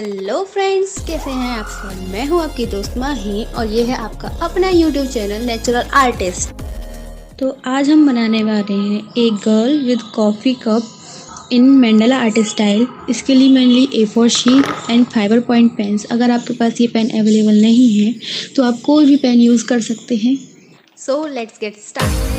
Hello friends, कैसे हैं आप सब। मैं हूं आपकी दोस्त माही और ये है आपका अपना यूट्यूब चैनल नेचुरल आर्टिस्ट। तो आज हम बनाने वाले हैं एक girl with coffee cup in mandala art style. इसके लिए मैंने ली A4 sheet and fibre point pens. अगर आपके पास ये पेन अवेलेबल नहीं है तो आप कोई भी पेन यूज़ कर सकते हैं। So let's get start.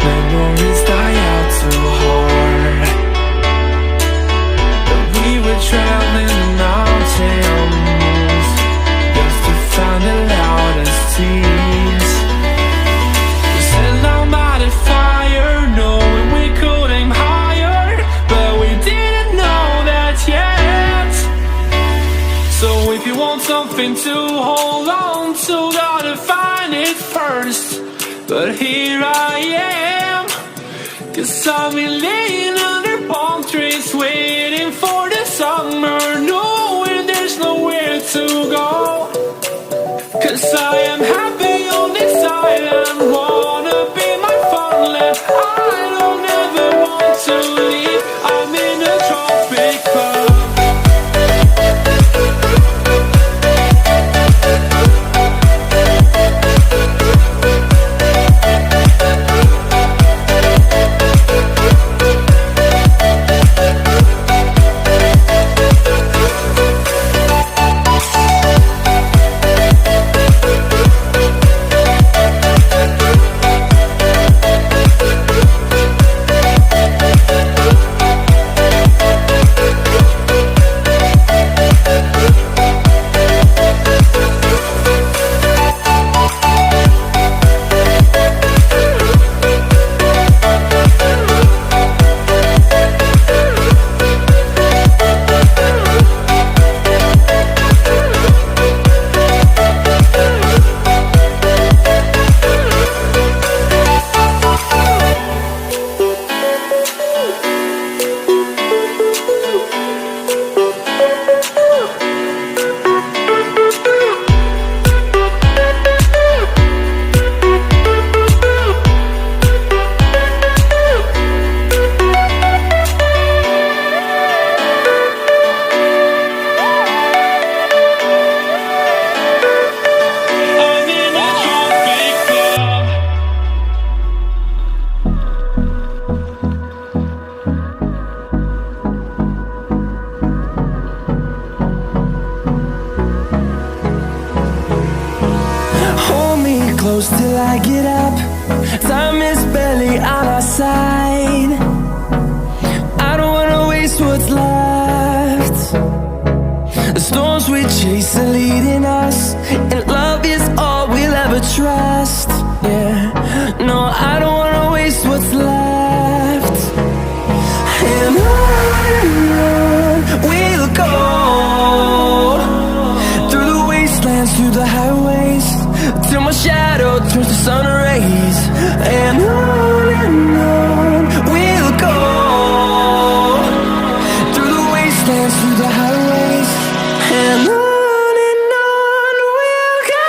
memories die out too hard. But we were traveling mountains just to find the loudest tears. We set down by the fire, knowing we could aim higher, but we didn't know that yet. So if you want something to hold on to, gotta find it first. But here I am, 'cause I've been laying under palm trees, waiting for the summer, knowing there's nowhere to go. 'Cause I am happy on this island, wanna be my farmland. I don't ever want to leave, I'm in a tropic club. Till I get up, time is barely on our side. I don't wanna waste what's left. The storms we chase are leading us, and love is all we'll ever trust. Yeah, no, I don't wanna waste what's left. And on we'll go, through the wastelands, through the highways, till my shadow turns to sun rays. And on we'll go, through the wastelands, through the highways. And on we'll go.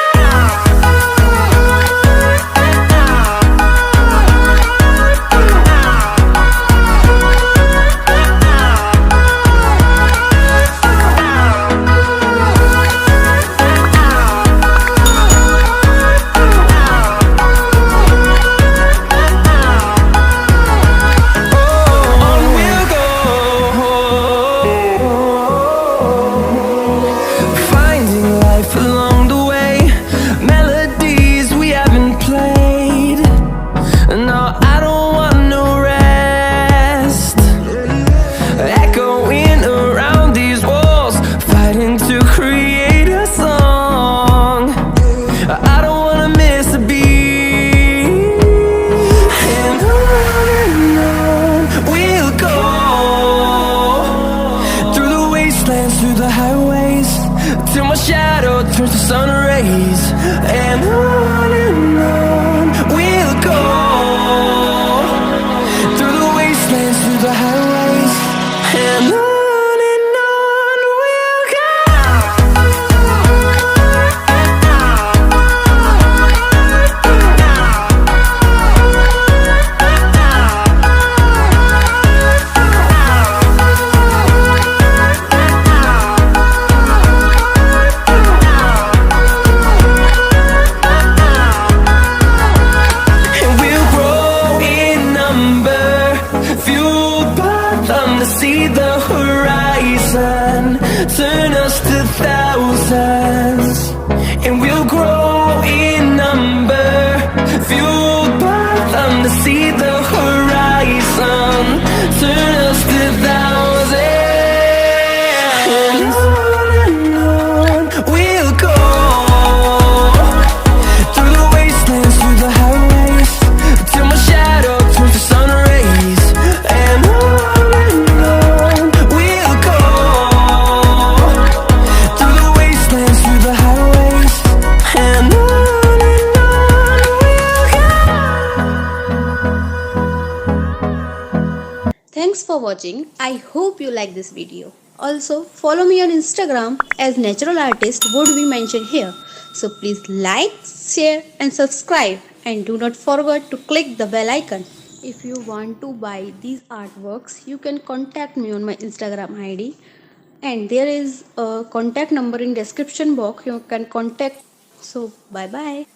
for watching. I hope you like this video. Also, follow me on Instagram as natural artist would be mentioned here. So please like, share and subscribe, and do not forget to click the bell icon. If you want to buy these artworks, you can contact me on my Instagram ID, and there is a contact number in description box. You can contact. So bye bye.